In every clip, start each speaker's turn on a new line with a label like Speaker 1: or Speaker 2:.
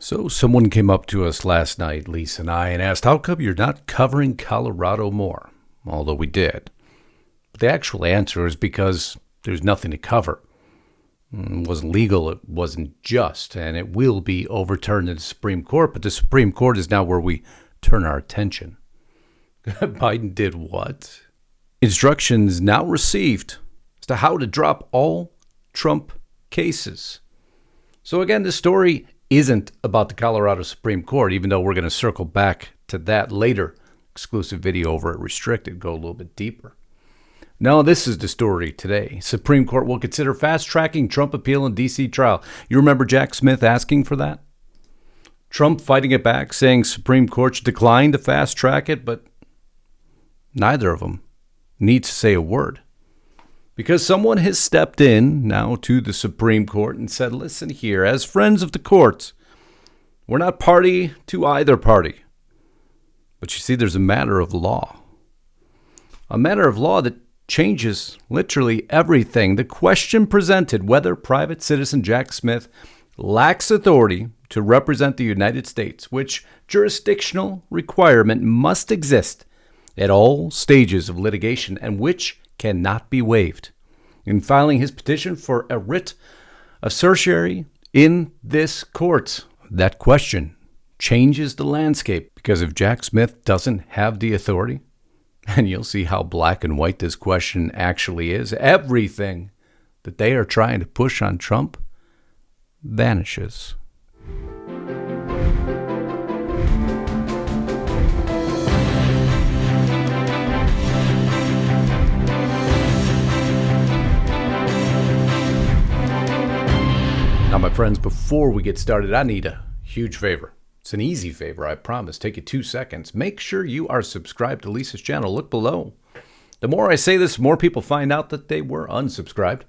Speaker 1: So someone came up to us last night, Lisa and I, and asked, how come you're not covering Colorado more? Although we did. But the actual answer is because there's nothing to cover. It wasn't legal, it wasn't just, and it will be overturned in the Supreme Court, but the Supreme Court is now where we turn our attention. Biden did what? Instructions now received as to how to drop all Trump cases. So again, this story isn't about the Colorado Supreme Court, even though we're going to circle back to that later. Exclusive video over at Restricted, go a little bit deeper. No, this is the story today. Supreme Court will consider fast-tracking Trump appeal in D.C. trial. You remember Jack Smith asking for that? Trump fighting it back, saying Supreme Court should decline to fast-track it, but neither of them needs to say a word. Because someone has stepped in now to the Supreme Court and said, listen here, as friends of the courts, we're not party to either party. But you see, there's a matter of law. A matter of law that changes literally everything. The question presented, whether private citizen Jack Smith lacks authority to represent the United States, which jurisdictional requirement must exist at all stages of litigation and which cannot be waived. In filing his petition for a writ of certiorari in this court, that question changes the landscape, because if Jack Smith doesn't have the authority, and you'll see how black and white this question actually is, everything that they are trying to push on Trump vanishes. Now, my friends, before we get started, I need a huge favor. It's an easy favor, I promise. Take you 2 seconds. Make sure you are subscribed to Lisa's channel. Look below. The more I say this, the more people find out that they were unsubscribed,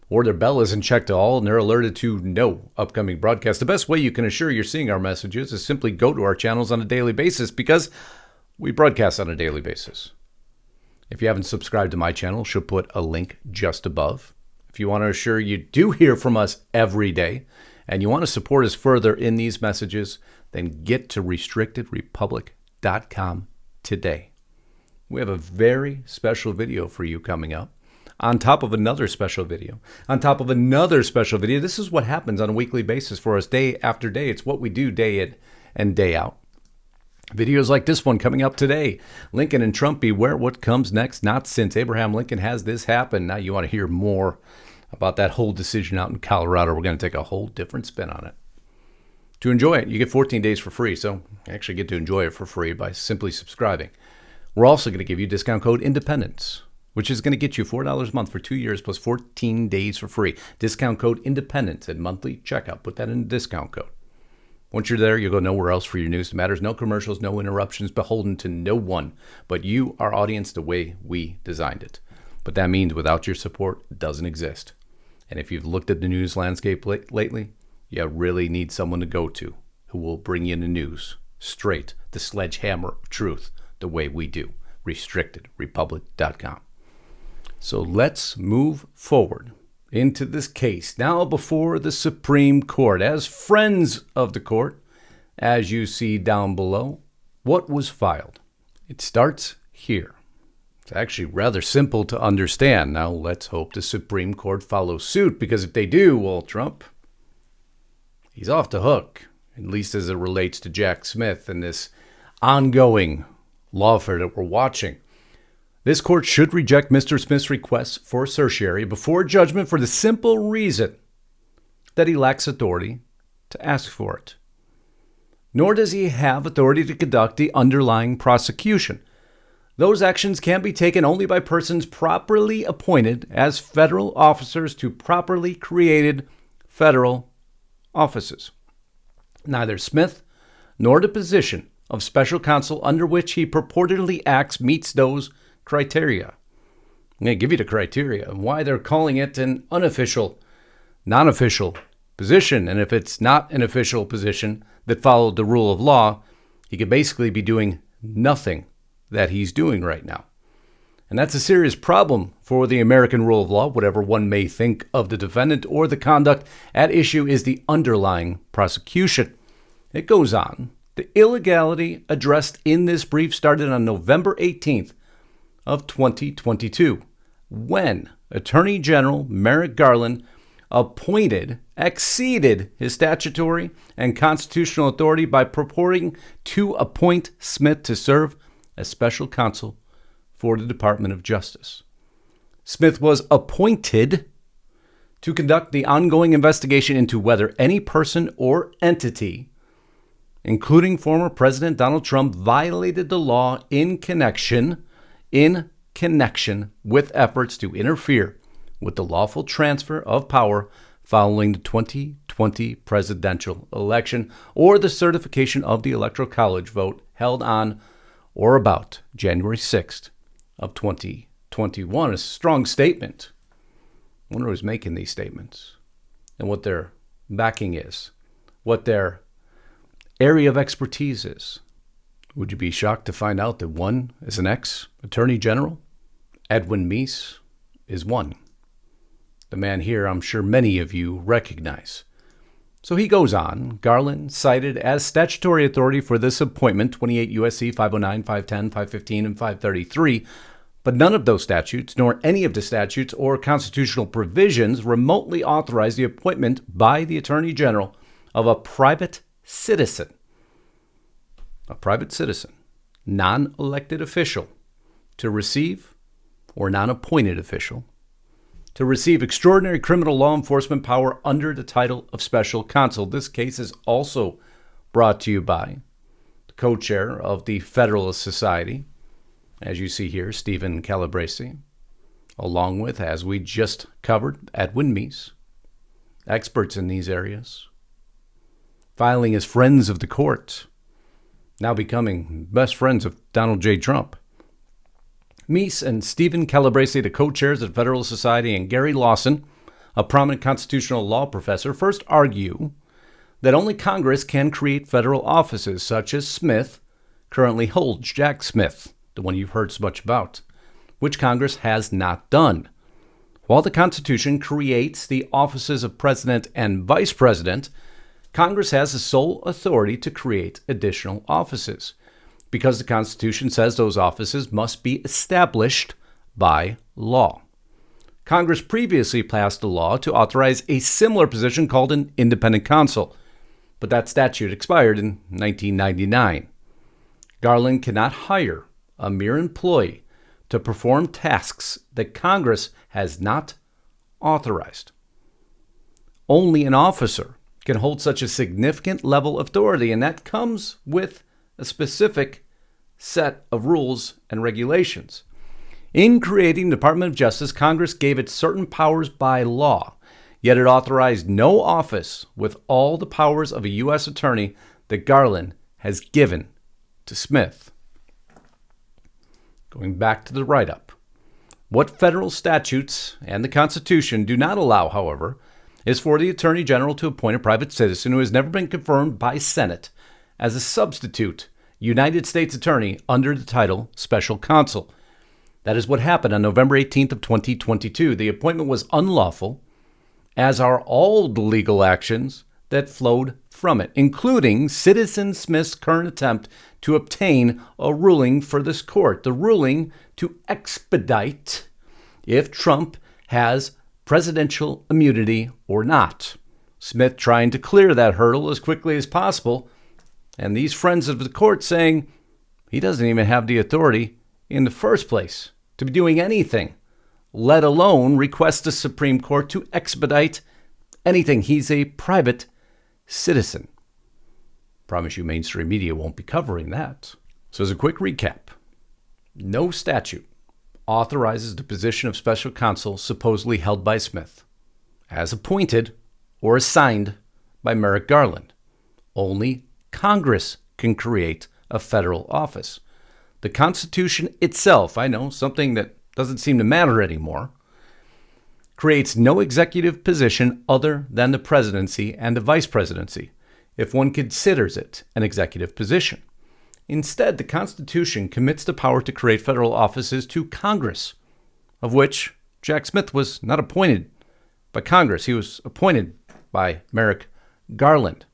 Speaker 1: or their bell isn't checked at all and they're alerted to no upcoming broadcast. The best way you can assure you're seeing our messages is simply go to our channels on a daily basis, because we broadcast on a daily basis. If you haven't subscribed to my channel, she'll put a link just above. If you want to assure you do hear from us every day and you want to support us further in these messages, then get to restrictedrepublic.com today. We have a very special video for you coming up, on top of another special video, on top of another special video. This is what happens on a weekly basis for us, day after day. It's what we do day in and day out. Videos like this one coming up today. Lincoln and Trump, beware what comes next. Not since Abraham Lincoln has this happened. Now you want to hear more about that whole decision out in Colorado. We're going to take a whole different spin on it. To enjoy it, you get 14 days for free. So you actually get to enjoy it for free by simply subscribing. We're also going to give you discount code Independence, which is going to get you $4 a month for 2 years plus 14 days for free. Discount code Independence at monthly checkout. Put that in the discount code. Once you're there, you'll go nowhere else for your news that matters. No commercials, no interruptions, beholden to no one but you, our audience, the way we designed it. But that means without your support, it doesn't exist. And if you've looked at the news landscape lately, you really need someone to go to who will bring you the news straight, the sledgehammer of truth, the way we do. RestrictedRepublic.com. So let's move forward into this case now before the Supreme Court. As friends of the court, as you see down below, what was filed? It starts here. It's actually rather simple to understand. Now let's hope the Supreme Court follows suit, because if they do, well, Trump, he's off the hook, at least as it relates to Jack Smith and this ongoing lawfare that we're watching. This court should reject Mr. Smith's request for certiorari before judgment for the simple reason that he lacks authority to ask for it. Nor does he have authority to conduct the underlying prosecution. Those actions can be taken only by persons properly appointed as federal officers to properly created federal offices. Neither Smith nor the position of special counsel under which he purportedly acts meets those criteria. I'm going to give you the criteria and why they're calling it an unofficial, non-official position. And if it's not an official position that followed the rule of law, he could basically be doing nothing that he's doing right now. And that's a serious problem for the American rule of law, whatever one may think of the defendant or the conduct at issue is the underlying prosecution. It goes on. The illegality addressed in this brief started on November 18th of 2022, when Attorney General Merrick Garland exceeded his statutory and constitutional authority by purporting to appoint Smith to serve as special counsel for the Department of Justice. Smith was appointed to conduct the ongoing investigation into whether any person or entity, including former President Donald Trump, violated the law in connection with efforts to interfere with the lawful transfer of power following the 2020 presidential election or the certification of the Electoral College vote held on or about January 6th of 2021. A strong statement. I wonder who's making these statements and what their backing is, what their area of expertise is. Would you be shocked to find out that one is an ex-attorney general? Edwin Meese is one. The man here, I'm sure many of you recognize. So he goes on. Garland cited as statutory authority for this appointment 28 U.S.C. 509, 510, 515, and 533, but none of those statutes, nor any of the statutes or constitutional provisions remotely authorize the appointment by the Attorney General of a private citizen, non-elected official, to receive, or non-appointed official, to receive extraordinary criminal law enforcement power under the title of special counsel. This case is also brought to you by the co-chair of the Federalist Society, as you see here, Stephen Calabrese, along with, as we just covered, Edwin Meese, experts in these areas, filing as friends of the court, now becoming best friends of Donald J. Trump. Meese and Stephen Calabrese, the co-chairs of the Federalist Society, and Gary Lawson, a prominent constitutional law professor, first argue that only Congress can create federal offices such as Smith currently holds, Jack Smith, the one you've heard so much about, which Congress has not done. While the Constitution creates the offices of President and Vice President, Congress has the sole authority to create additional offices, because the Constitution says those offices must be established by law. Congress previously passed a law to authorize a similar position called an independent counsel, but that statute expired in 1999. Garland cannot hire a mere employee to perform tasks that Congress has not authorized. Only an officer can hold such a significant level of authority, and that comes with a specific set of rules and regulations. In creating the Department of Justice, Congress gave it certain powers by law, yet it authorized no office with all the powers of a U.S. attorney that Garland has given to Smith. Going back to the write-up, what federal statutes and the Constitution do not allow, however, is for the Attorney General to appoint a private citizen who has never been confirmed by Senate as a substitute United States Attorney under the title Special Counsel. That is what happened on November 18th of 2022. The appointment was unlawful, as are all the legal actions that flowed from it, including Citizen Smith's current attempt to obtain a ruling for this court, the ruling to expedite if Trump has presidential immunity or not. Smith trying to clear that hurdle as quickly as possible, and these friends of the court saying he doesn't even have the authority in the first place to be doing anything, let alone request the Supreme Court to expedite anything. He's a private citizen. Promise you mainstream media won't be covering that. So as a quick recap, no statute authorizes the position of special counsel supposedly held by Smith, as appointed or assigned by Merrick Garland. Only Congress can create a federal office. The Constitution itself, I know, something that doesn't seem to matter anymore, creates no executive position other than the presidency and the vice presidency, if one considers it an executive position. Instead, the Constitution commits the power to create federal offices to Congress, of which Jack Smith was not appointed by Congress. He was appointed by Merrick Garland.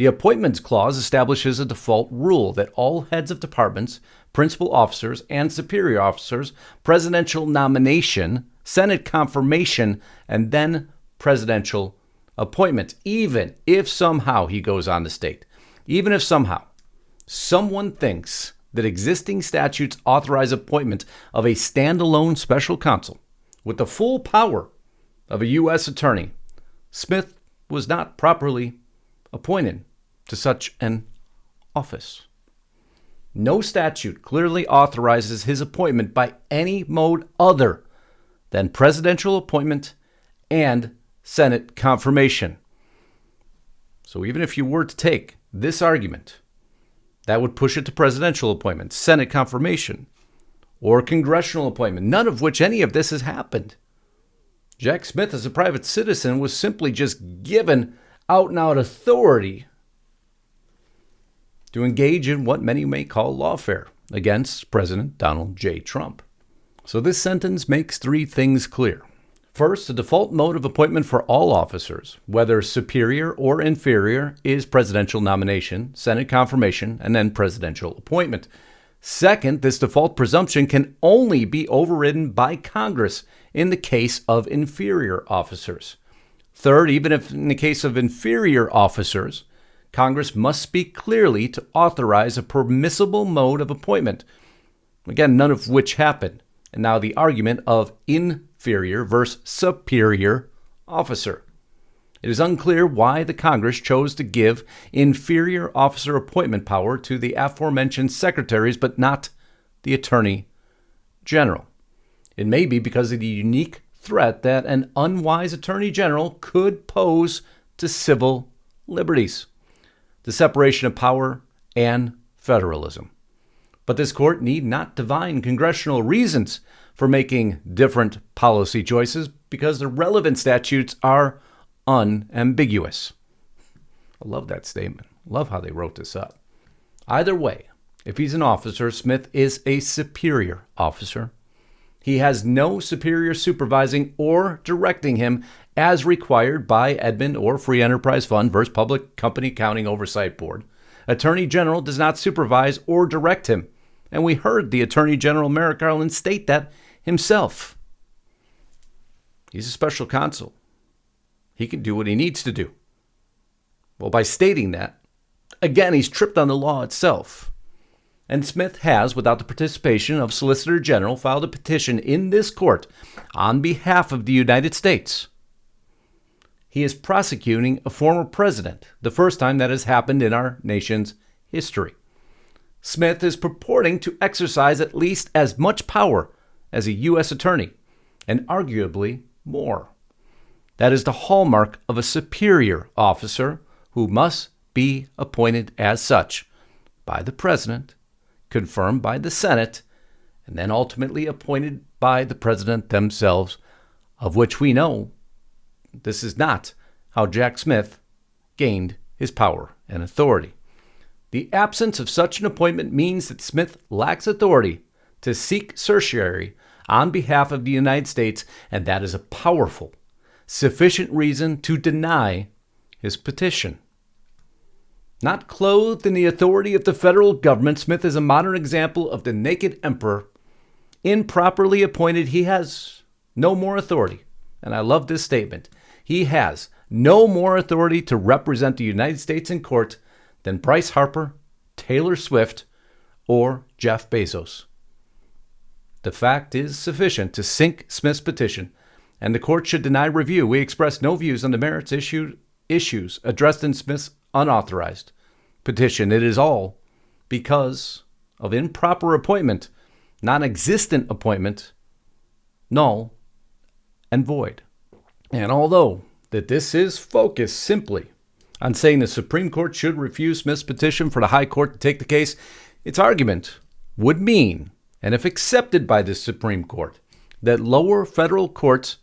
Speaker 1: The Appointments Clause establishes a default rule that all heads of departments, principal officers, and superior officers, presidential nomination, Senate confirmation, and then presidential appointment, even if somehow, he goes on to state, even if somehow someone thinks that existing statutes authorize appointment of a standalone special counsel with the full power of a U.S. attorney, Smith was not properly appointed to such an office. No statute clearly authorizes his appointment by any mode other than presidential appointment and Senate confirmation. So even if you were to take this argument, that would push it to presidential appointment, Senate confirmation, or congressional appointment, none of which any of this has happened. Jack Smith, as a private citizen, was simply just given out-and-out authority to engage in what many may call lawfare against President Donald J. Trump. So this sentence makes three things clear. First, the default mode of appointment for all officers, whether superior or inferior, is presidential nomination, Senate confirmation, and then presidential appointment. Second, this default presumption can only be overridden by Congress in the case of inferior officers. Third, even if in the case of inferior officers, Congress must speak clearly to authorize a permissible mode of appointment. Again, none of which happened. And now the argument of inferior versus superior officer. It is unclear why the Congress chose to give inferior officer appointment power to the aforementioned secretaries, but not the Attorney General. It may be because of the unique threat that an unwise Attorney General could pose to civil liberties, the separation of power, and federalism. But this court need not divine congressional reasons for making different policy choices because the relevant statutes are unambiguous. I love that statement. Love how they wrote this up. Either way, if he's an officer, Smith is a superior officer. He has no superior supervising or directing him as required by Edmund or Free Enterprise Fund versus Public Company Accounting Oversight Board. Attorney General does not supervise or direct him. And we heard the Attorney General Merrick Garland state that himself. He's a special counsel. He can do what he needs to do. Well, by stating that, again, he's tripped on the law itself. And Smith has, without the participation of Solicitor General, filed a petition in this court on behalf of the United States. He is prosecuting a former president, the first time that has happened in our nation's history. Smith is purporting to exercise at least as much power as a U.S. attorney, and arguably more. That is the hallmark of a superior officer who must be appointed as such by the president, confirmed by the Senate, and then ultimately appointed by the president themselves, of which we know this is not how Jack Smith gained his power and authority. The absence of such an appointment means that Smith lacks authority to seek certiorari on behalf of the United States, and that is a powerful, sufficient reason to deny his petition. Not clothed in the authority of the federal government, Smith is a modern example of the naked emperor. Improperly appointed, he has no more authority. And I love this statement. He has no more authority to represent the United States in court than Bryce Harper, Taylor Swift, or Jeff Bezos. The fact is sufficient to sink Smith's petition, and the court should deny review. We express no views on the merits issues addressed in Smith's unauthorized petition. It is all because of improper appointment, non-existent appointment, null and void. And although that this is focused simply on saying the Supreme Court should refuse Smith's petition for the High Court to take the case, its argument would mean, and if accepted by the Supreme Court, that lower federal courts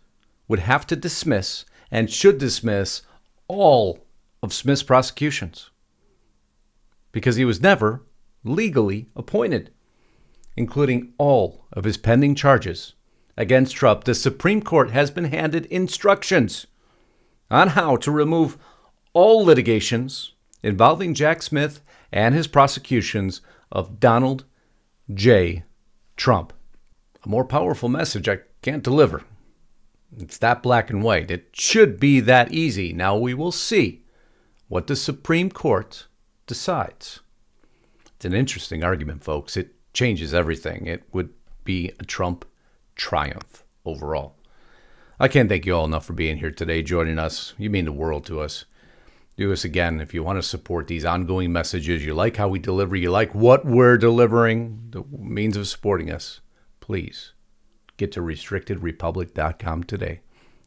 Speaker 1: would have to dismiss and should dismiss all of Smith's prosecutions because he was never legally appointed, including all of his pending charges against Trump. The Supreme Court has been handed instructions on how to remove all litigations involving Jack Smith and his prosecutions of Donald J. Trump. A more powerful message I can't deliver. It's that black and white. It should be that easy. Now we will see what the Supreme Court decides. It's an interesting argument, folks. It changes everything. It would be a Trump triumph overall. I can't thank you all enough for being here today, joining us. You mean the world to us. Do this again if you want to support these ongoing messages. You like how we deliver. You like what we're delivering, the means of supporting us. Please get to restrictedrepublic.com today.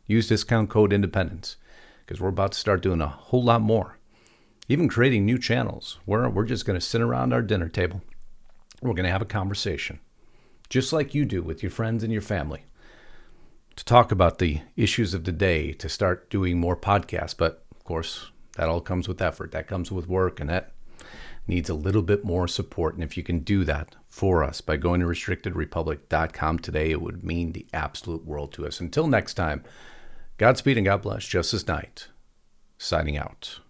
Speaker 1: Use discount code INDEPENDENCE because we're about to start doing a whole lot more. Even creating new channels where we're just going to sit around our dinner table. We're going to have a conversation, just like you do with your friends and your family, to talk about the issues of the day, to start doing more podcasts. But, of course, that all comes with effort. That comes with work, and that needs a little bit more support. And if you can do that for us by going to restrictedrepublic.com today, it would mean the absolute world to us. Until next time, Godspeed and God bless. Justice Knight, signing out.